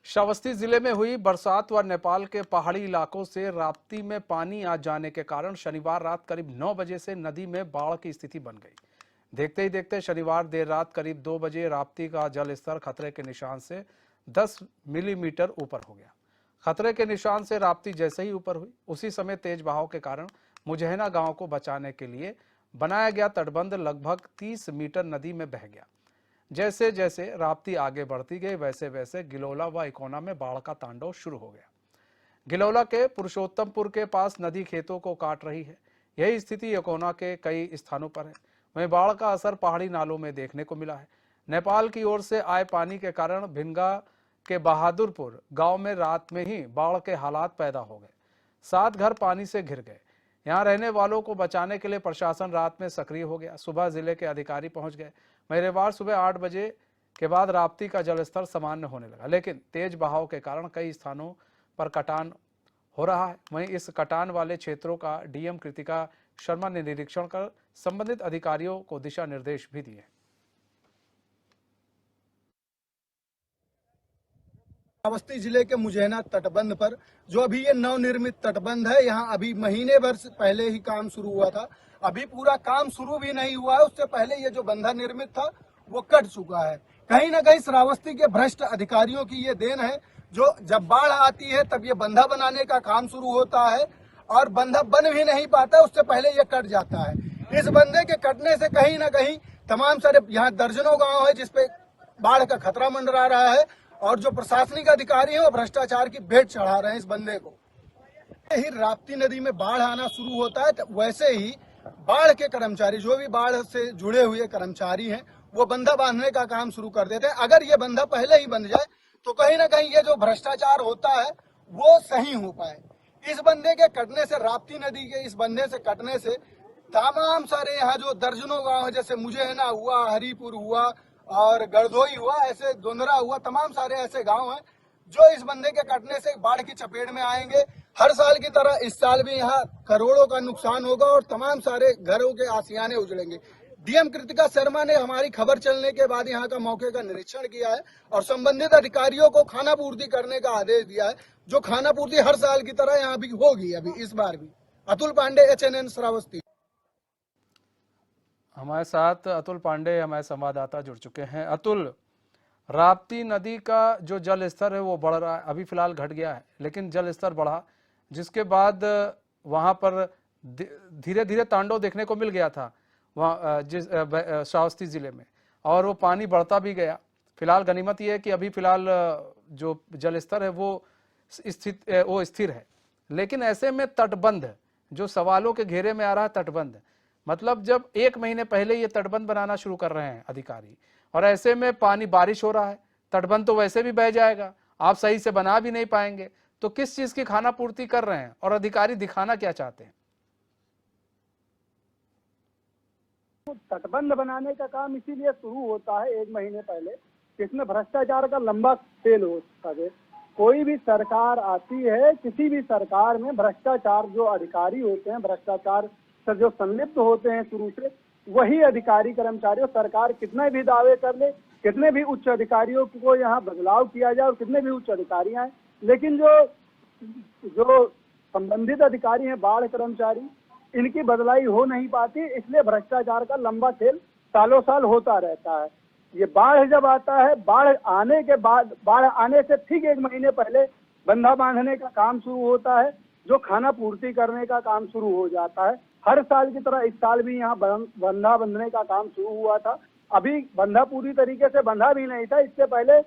श्रावस्ती जिले में हुई बरसात व नेपाल के पहाड़ी इलाकों से राप्ती में पानी आ जाने के कारण शनिवार रात करीब 9 बजे से नदी में बाढ़ की स्थिति बन गई। देखते ही देखते शनिवार देर रात करीब 2 बजे राप्ती का जल स्तर खतरे के निशान से 10 मिलीमीटर ऊपर हो गया। खतरे के निशान से राप्ती जैसे ही ऊपर हुई, उसी समय तेज बहाव के कारण मुजैना गांव को बचाने के लिए बनाया गया तटबंध लगभग 30 मीटर नदी में बह गया। जैसे जैसे राप्ती आगे बढ़ती गई, वैसे वैसे गिलौला व इकोना में बाढ़ का तांडव शुरू हो गया। गिलौला के पुरुषोत्तमपुर के पास नदी खेतों को काट रही है। यही स्थिति इकोना के कई स्थानों पर है। वहीं बाढ़ का असर पहाड़ी नालों में देखने को मिला है। नेपाल की ओर से आए पानी के कारण भिनगा के बहादुरपुर गांव में रात में ही बाढ़ के हालात पैदा हो गए। 7 घर पानी से घिर गए। यहां रहने वालों को बचाने के लिए प्रशासन रात में सक्रिय हो गया। सुबह जिले के अधिकारी पहुंच गए। मंगलवार सुबह 8 बजे के बाद राप्ती का जलस्तर सामान्य होने लगा, लेकिन तेज बहाव के कारण कई स्थानों पर कटान हो रहा है। वहीं इस कटान वाले क्षेत्रों का डीएम कृतिका शर्मा ने निरीक्षण कर संबंधित अधिकारियों को दिशा निर्देश भी दिए। श्रावस्ती जिले के मुजैना तटबंध पर जो अभी ये नवनिर्मित तटबंध है, यहाँ अभी महीने भर से पहले ही काम शुरू हुआ था। अभी पूरा काम शुरू भी नहीं हुआ है, उससे पहले ये जो बंधा निर्मित था वो कट चुका है। कहीं ना कहीं श्रावस्ती के भ्रष्ट अधिकारियों की ये देन है, जो जब बाढ़ आती है तब ये बंधा बनाने का काम शुरू होता है और बंधा बन भी नहीं पाता, उससे पहले ये कट जाता है। इस बंधे के कटने से कहीं ना कहीं तमाम सारे यहाँ दर्जनों गाँव है जिसपे बाढ़ का खतरा मंडरा रहा है और जो प्रशासनिक अधिकारी हैं वो भ्रष्टाचार की भेंट चढ़ा रहे हैं इस बंदे को। ही राप्ती नदी में बाढ़ आना शुरू होता है, तो वैसे ही बाढ़ के कर्मचारी, जो भी बाढ़ से जुड़े हुए कर्मचारी हैं, वो बंधा बांधने का काम शुरू कर देते हैं। अगर ये बंधा पहले ही बन जाए तो कहीं ना कहीं ये जो भ्रष्टाचार होता है वो सही हो पाए। इस बंधे के कटने से, राप्ती नदी के इस बंधे से कटने से तमाम सारे यहाँ जो दर्जनों गाँव है, जैसे मुजैना हुआ, हरिपुर हुआ और गड़धोई हुआ, ऐसे दोंदरा हुआ, तमाम सारे ऐसे गांव हैं जो इस बंधे के कटने से बाढ़ की चपेट में आएंगे। हर साल की तरह इस साल भी यहाँ करोड़ों का नुकसान होगा और तमाम सारे घरों के आशियाने उजड़ेंगे। डीएम कृतिका शर्मा ने हमारी खबर चलने के बाद यहाँ का मौके का निरीक्षण किया है और संबंधित अधिकारियों को खाना पूर्ति करने का आदेश दिया है, जो खाना पूर्ति हर साल की तरह यहाँ भी होगी। अभी इस बार भी। अतुल पांडे, HNN श्रावस्ती। हमारे साथ अतुल पांडे हमारे संवाददाता जुड़ चुके हैं। अतुल, राप्ती नदी का जो जल स्तर है वो बढ़ रहा है, अभी फिलहाल घट गया है, लेकिन जल स्तर बढ़ा, जिसके बाद वहां पर धीरे धीरे तांडव देखने को मिल गया था वहाँ जिस श्रावस्ती जिले में, और वो पानी बढ़ता भी गया। फिलहाल गनीमत ये है कि अभी फिलहाल जो जल स्तर है वो स्थिर है, लेकिन ऐसे में तटबंध जो सवालों के घेरे में आ रहा है, तटबंध मतलब जब 1 महीने पहले ये तटबंध बनाना शुरू कर रहे हैं अधिकारी, और ऐसे में पानी, बारिश हो रहा है, तटबंध तो वैसे भी बह जाएगा, आप सही से बना भी नहीं पाएंगे, तो किस चीज की खाना पूर्ति कर रहे हैं और अधिकारी दिखाना क्या चाहते हैं? तटबंध बनाने का काम इसीलिए शुरू होता है 1 महीने पहले, इसमें भ्रष्टाचार का लंबा खेल हो सके। कोई भी सरकार आती है, किसी भी सरकार में भ्रष्टाचार, जो अधिकारी होते हैं भ्रष्टाचार से जो संलिप्त होते हैं शुरू से, वही अधिकारी कर्मचारी, सरकार कितने भी दावे कर ले, कितने भी उच्च अधिकारियों को यहाँ बदलाव किया जाए और कितने भी उच्च अधिकारी आए, लेकिन जो संबंधित अधिकारी हैं, बाढ़ कर्मचारी, इनकी बदलाई हो नहीं पाती। इसलिए भ्रष्टाचार का लंबा खेल सालों साल होता रहता है। ये बाढ़ जब आता है, बाढ़ आने के बाद, बाढ़ आने से ठीक 1 महीने पहले बंधा बांधने का काम शुरू होता है, जो खाना पूर्ति करने का काम शुरू हो जाता है। हर साल की तरह इस साल भी यहाँ बंधा बंधने का काम शुरू हुआ था। अभी बंधा पूरी तरीके से बंधा भी नहीं था, इससे पहले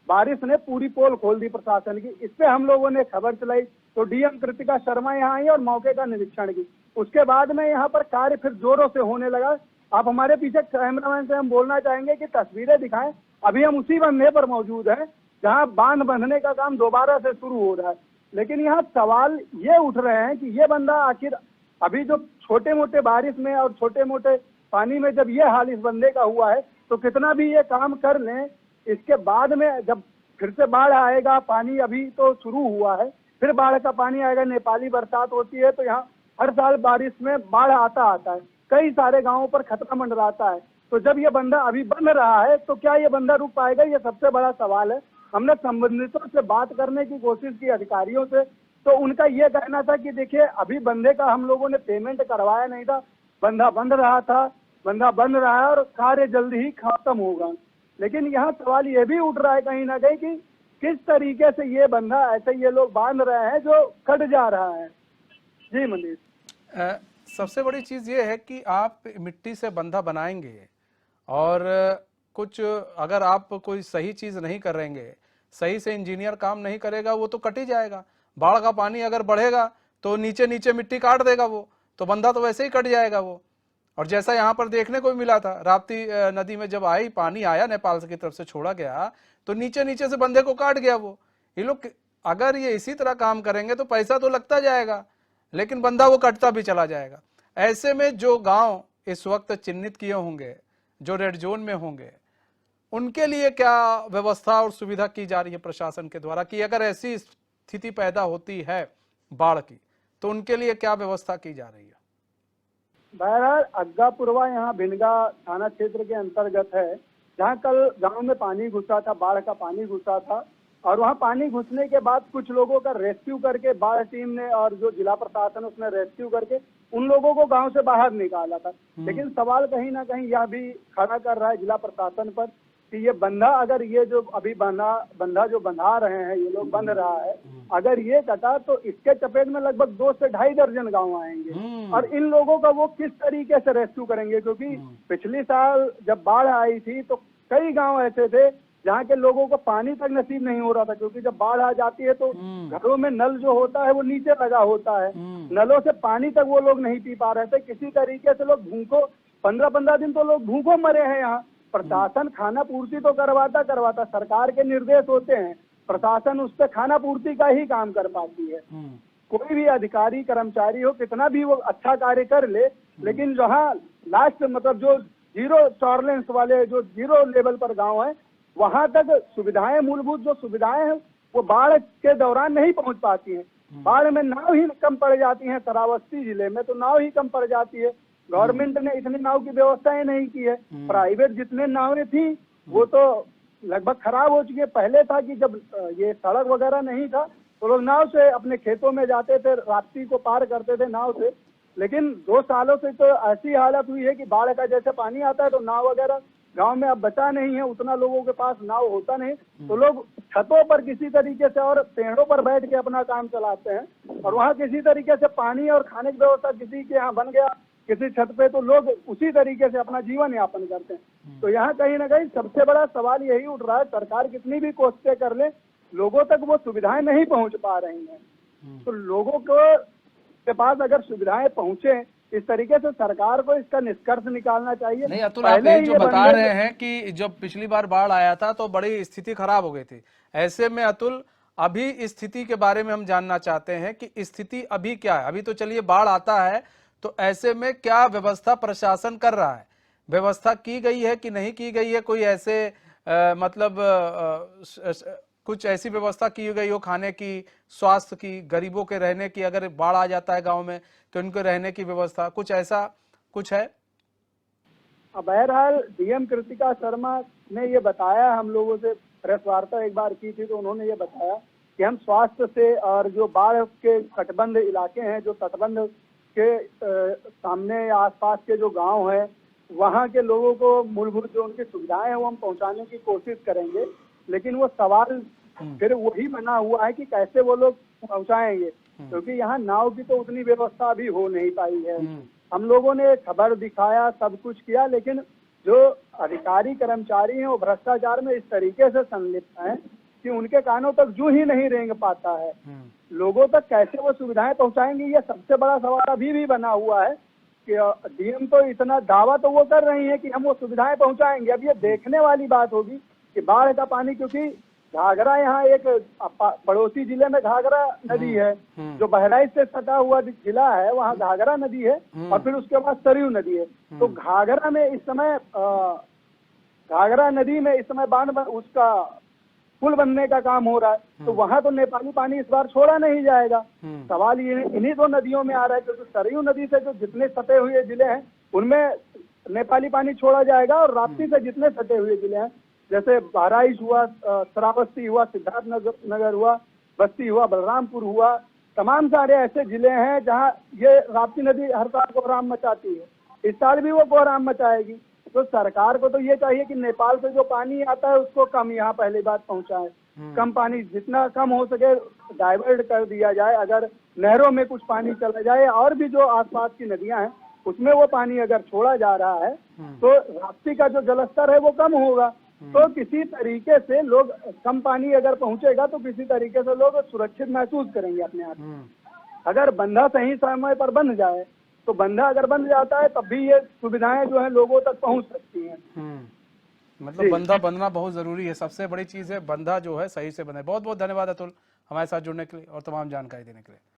बारिश ने पूरी पोल खोल दी प्रशासन की। इस पे हम लोगों ने खबर चलाई तो डीएम कृतिका शर्मा यहाँ आई और मौके का निरीक्षण की। उसके बाद में यहाँ पर कार्य फिर जोरों से होने लगा। आप हमारे पीछे कैमरामैन से हम बोलना चाहेंगे कि तस्वीरें दिखाएं। अभी हम उसी बंधे पर मौजूद हैं जहाँ बांध बंधने का काम दोबारा से शुरू हो रहा है, लेकिन यहाँ सवाल ये उठ रहे हैं कि ये बंधा आखिर अभी जो छोटे मोटे बारिश में और छोटे मोटे पानी में जब ये हाल इस बंदे का हुआ है, तो कितना भी ये काम कर लें, इसके बाद में जब फिर से बाढ़ आएगा, पानी अभी तो शुरू हुआ है, फिर बाढ़ का पानी आएगा, नेपाली बरसात होती है तो यहाँ हर साल बारिश में बाढ़ आता है, कई सारे गांवों पर खतरा मंडराता है। तो जब ये बंदा अभी बन रहा है तो क्या ये बंदा रुक पाएगा, ये सबसे बड़ा सवाल है। हमने संबंधितों से बात करने की कोशिश की, अधिकारियों से, तो उनका ये कहना था कि देखिए अभी बंधे का हम लोगों ने पेमेंट करवाया नहीं था, बंधा बंद रहा था, बंधा बंद रहा है और कार्य जल्दी ही खत्म होगा। लेकिन यहाँ सवाल ये भी उठ रहा है कहीं ना कहीं कि किस तरीके से ये बंधा ऐसे ये लोग बांध रहे हैं जो कट जा रहा है। जी मनीष, सबसे बड़ी चीज़ ये है कि आप मिट्टी से बंधा बनाएंगे और कुछ अगर आप कोई सही चीज़ नहीं करेंगे, सही से इंजीनियर काम नहीं करेगा, वो तो कट ही जाएगा। बाढ़ का पानी अगर बढ़ेगा तो नीचे नीचे मिट्टी काट देगा, वो तो बंधा तो वैसे ही कट जाएगा वो। और जैसा यहाँ पर देखने को मिला था, राप्ती नदी में जब आई, पानी आया नेपाल की तरफ से छोड़ा गया, तो नीचे नीचे से बंधे को काट गया वो। ये लोग अगर ये इसी तरह काम करेंगे तो पैसा तो लगता जाएगा, लेकिन बंधा वो कटता भी चला जाएगा। ऐसे में जो गांव इस वक्त चिन्हित किए होंगे, जो रेड जोन में होंगे, उनके लिए क्या व्यवस्था और सुविधा की जा रही है प्रशासन के द्वारा कि अगर ऐसी स्थिति पैदा होती है बाढ़ की तो उनके लिए क्या व्यवस्था की जा रही है? बहरहाल अग्गापुरवा यहाँ भिनगा थाना क्षेत्र के अंतर्गत है, जहाँ कल गांव में पानी घुसा था, बाढ़ का पानी घुसा था, और वहाँ पानी घुसने के बाद कुछ लोगों का रेस्क्यू करके बाढ़ टीम ने और जो जिला प्रशासन उसने रेस्क्यू करके उन लोगों को गांव से बाहर निकाला था। लेकिन सवाल कहीं ना कहीं यह भी खड़ा कर रहा है जिला प्रशासन पर कि ये बंधा, अगर ये जो अभी बंधा जो बंधा रहे हैं ये लोग बंध रहा है, अगर ये कटा तो इसके चपेट में लगभग 2 से 2.5 दर्जन गांव आएंगे और इन लोगों का वो किस तरीके से रेस्क्यू करेंगे? क्योंकि पिछली साल जब बाढ़ आई थी तो कई गांव ऐसे थे जहाँ के लोगों को पानी तक नसीब नहीं हो रहा था, क्योंकि जब बाढ़ आ जाती है तो घरों में नल जो होता है वो नीचे लगा होता है, नलों से पानी तक वो लोग नहीं पी पा रहे थे। किसी तरीके से लोग भूखों 15-15 दिन तो लोग भूखों मरे हैं। यहाँ प्रशासन खाना पूर्ति तो करवाता, सरकार के निर्देश होते हैं, प्रशासन उस पर खाना पूर्ति का ही काम कर पाती है। कोई भी अधिकारी कर्मचारी हो, कितना भी वो अच्छा कार्य कर ले, लेकिन जहाँ लास्ट मतलब जो जीरो टॉलरेंस वाले जो जीरो लेवल पर गांव है, वहां तक सुविधाएं, मूलभूत जो सुविधाएं हैं वो बाढ़ के दौरान नहीं पहुंच पाती हैं। बाढ़ में नाव ही कम पड़ जाती हैं, श्रावस्ती जिले में तो नाव ही कम पड़ जाती है। गवर्नमेंट ने इतनी नाव की व्यवस्थाएं नहीं की है। प्राइवेट जितने नावें थी वो तो लगभग खराब हो चुकी है। पहले था कि जब ये सड़क वगैरह नहीं था तो लोग नाव से अपने खेतों में जाते थे, राप्ती को पार करते थे नाव से। लेकिन 2 सालों से तो ऐसी हालत हुई है कि बाढ़ का जैसे पानी आता है तो नाव वगैरह गांव में अब बचा नहीं है, उतना लोगों के पास नाव होता नहीं, तो लोग छतों पर किसी तरीके से और पेड़ों पर बैठ के अपना काम चलाते हैं। और वहाँ किसी तरीके से पानी और खाने की व्यवस्था किसी के यहाँ बन गया, किसी छत पे, तो लोग उसी तरीके से अपना जीवन यापन करते हैं। तो यहाँ कहीं ना कहीं सबसे बड़ा सवाल यही उठ रहा है, सरकार कितनी भी कोशिशें कर ले, लोगों तक वो सुविधाएं नहीं पहुंच पा रही हैं। तो लोगों के पास अगर सुविधाएं पहुंचे, इस तरीके से सरकार को इसका निष्कर्ष निकालना चाहिए। नहीं अतुल, आप ये जो बता रहे हैं कि जब पिछली बार बाढ़ आया था तो बड़ी स्थिति खराब हो गई थी, ऐसे में अतुल अभी स्थिति के बारे में हम जानना चाहते हैं कि स्थिति अभी क्या है। अभी तो चलिए बाढ़ आता है, तो ऐसे में क्या व्यवस्था प्रशासन कर रहा है? व्यवस्था की गई है कि नहीं की गई है? कोई ऐसे कुछ ऐसी व्यवस्था की गई हो खाने की, स्वास्थ्य की, गरीबों के रहने की, अगर बाढ़ आ जाता है गांव में तो उनके रहने की व्यवस्था, कुछ ऐसा कुछ है? बहरहाल डीएम कृतिका शर्मा ने ये बताया, हम लोगों से प्रेस वार्ता एक बार की थी तो उन्होंने ये बताया कि हम स्वास्थ्य से और जो बाढ़ के तटबंध इलाके हैं, जो तटबंध के सामने आसपास के जो गांव हैं, वहां के लोगों को मूलभूत जो उनकी सुविधाएं हैं वो हम पहुंचाने की कोशिश करेंगे। लेकिन वो सवाल फिर वही बना हुआ है कि कैसे वो लोग पहुंचाएंगे, क्योंकि यहाँ नाव की तो उतनी व्यवस्था अभी हो नहीं पाई है। हम लोगों ने खबर दिखाया, सब कुछ किया, लेकिन जो अधिकारी कर्मचारी हैं वो भ्रष्टाचार में इस तरीके से संलिप्त हैं कि उनके कानों तक जू ही नहीं रेंग पाता है। लोगों तक कैसे वो सुविधाएं पहुंचाएंगे, ये सबसे बड़ा सवाल अभी भी बना हुआ है कि डीएम तो इतना दावा तो वो कर रही है कि हम वो सुविधाएं पहुंचाएंगे। अब ये देखने वाली बात होगी कि बाढ़ का पानी, क्योंकि घाघरा यहाँ एक पड़ोसी जिले में घाघरा नदी है, जो बहराइच से सटा हुआ जिला है, वहाँ घाघरा नदी है और फिर उसके बाद सरयू नदी है। तो घाघरा में इस समय घाघरा नदी में इस समय बांध उसका पुल बनने का काम हो रहा है, तो वहाँ तो नेपाली पानी इस बार छोड़ा नहीं जाएगा। सवाल ये इन्हीं 2 नदियों में आ रहा है, क्योंकि सरयू नदी से जो जितने सटे हुए जिले हैं उनमें नेपाली पानी छोड़ा जाएगा और राप्ती से जितने सटे हुए जिले हैं, जैसे बहराइच हुआ, श्रावस्ती हुआ, सिद्धार्थ नगर हुआ, बस्ती हुआ, बलरामपुर हुआ, तमाम सारे ऐसे जिले हैं जहां ये राप्ती नदी हर साल कोहराम मचाती है। इस साल भी वो कोहराम मचाएगी। तो सरकार को तो ये चाहिए कि नेपाल से जो पानी आता है उसको कम यहाँ पहली बात पहुंचाए, कम पानी जितना कम हो सके डाइवर्ट कर दिया जाए। अगर नहरों में कुछ पानी चला जाए और भी जो आसपास की नदियां हैं उसमें वो पानी अगर छोड़ा जा रहा है तो राप्ती का जो जलस्तर है वो कम होगा। तो किसी तरीके से लोग, कम पानी अगर पहुंचेगा तो किसी तरीके से लोग सुरक्षित महसूस करेंगे अपने आप को। अगर बंधा सही समय पर बन जाए तो बंधा अगर बन जाता है तब भी ये सुविधाएं जो है लोगों तक पहुंच सकती हैं। मतलब बंधा बनना बहुत जरूरी है, सबसे बड़ी चीज है बंधा जो है सही से बने। बहुत बहुत धन्यवाद अतुल हमारे साथ जुड़ने के लिए और तमाम जानकारी देने के लिए।